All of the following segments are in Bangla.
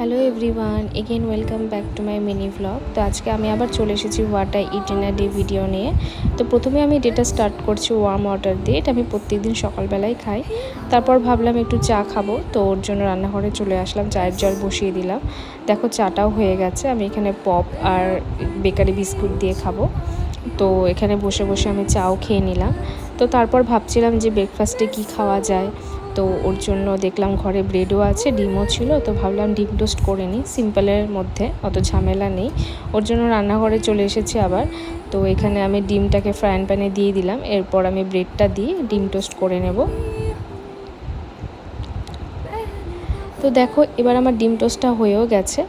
Hello everyone, again welcome back to my mini vlog. তো আজকে আমি আবার চলে এসেছি what I it in a day video নিয়ে। তো প্রথমে আমি ডেটা স্টার্ট করছি ওয়ার্ম ওয়াটার দিয়ে। এটা আমি প্রত্যেকদিন সকালবেলায় খাই। তারপর ভাবলাম একটু চা খাবো, তো ওর জন্য রান্নাঘরে চলে আসলাম, চায়ের জল বসিয়ে দিলাম। দেখো চাটাও হয়ে গেছে। আমি এখানে পপ আর বেকারি বিস্কুট দিয়ে খাবো। তো এখানে বসে বসে আমি চাও খেয়ে নিলাম। তো তারপর ভাবছিলাম যে ব্রেকফাস্টে কি খাওয়া যায়। তো ওর জন্য দেখলাম ঘরে ব্রেডও আছে, ডিমও ছিল। তো ভাবলাম ডিম টোস্ট করে নিই, সিম্পলের মধ্যে, অত ঝামেলা নেই। ওর জন্য রান্নাঘরে চলে এসেছি আবার। তো এখানে আমি ডিমটাকে ফ্রাইং প্যানে দিয়ে দিলাম। এরপর আমি ব্রেডটা দিয়ে ডিম টোস্ট করে নেব। তো দেখো এবার আমার ডিম টোস্টটা হয়েও গেছে।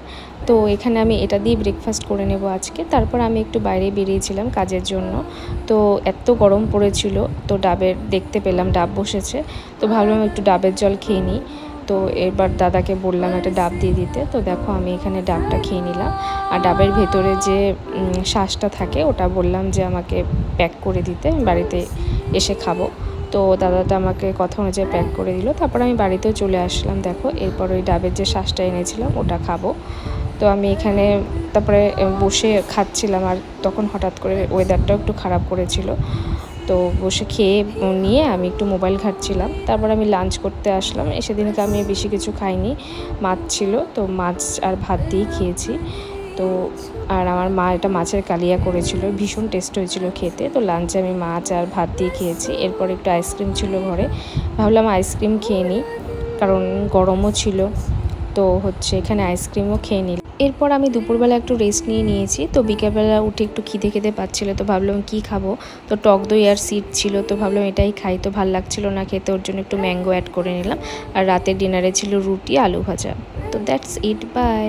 তো এখানে আমি এটা দিয়ে ব্রেকফাস্ট করে নেব আজকে। তারপর আমি একটু বাইরে বেরিয়েছিলাম কাজের জন্য। তো এত গরম পড়েছিল, তো ডাবের দেখতে পেলাম ডাব বসেছে। তো ভাবলাম একটু ডাবের জল খেয়ে নিই। তো এবার দাদাকে বললাম একটা ডাব দিয়ে দিতে। তো দেখো আমি এখানে ডাবটা খেয়ে নিলাম। আর ডাবের ভেতরে যে শ্বাসটা থাকে ওটা বললাম যে আমাকে প্যাক করে দিতে, বাড়িতে এসে খাবো। তো দাদাটা আমাকে কথা অনুযায়ী প্যাক করে দিল। তারপর আমি বাড়িতেও চলে আসলাম। দেখো এরপর ওই ডাবের যে শ্বাসটা এনেছিলাম ওটা খাবো। তো আমি এখানে তারপরে বসে খাচ্ছিলাম। আর তখন হঠাৎ করে ওয়েদারটাও একটু খারাপ করেছিল। তো বসে খেয়ে নিয়ে আমি একটু মোবাইল ঘাঁটছিলাম। তারপর আমি লাঞ্চ করতে আসলাম। সেদিনকে আমি বেশি কিছু খাইনি, মাছ ছিল, তো মাছ আর ভাত দিয়েই খেয়েছি। তো আর আমার মা এটা মাছের কালিয়া করেছিল, ভীষণ টেস্ট হয়েছিল খেতে। তো লাঞ্চে আমি মাছ আর ভাত দিয়ে খেয়েছি। এরপর একটু আইসক্রিম ছিল ঘরে, ভাবলাম আইসক্রিম খেয়ে নিই, কারণ গরমও ছিল। তো এখানে আইসক্রিমও খেয়ে নিই। এরপর আমি দুপুরবেলা একটু রেস্ট নিয়েছি। তো বিকেলবেলা উঠে একটু খিদে পাচ্ছিলো, তো ভাবলাম কি খাবো। তো টক দই আর সিড ছিল, তো ভাবলাম এটাই খাই। তো ভাল লাগছিল না খেতে, ওর জন্য একটু ম্যাঙ্গো অ্যাড করে নিলাম। আর রাতের ডিনারে ছিল রুটি আলু ভাজা। তো দ্যাটস ইট, বাই।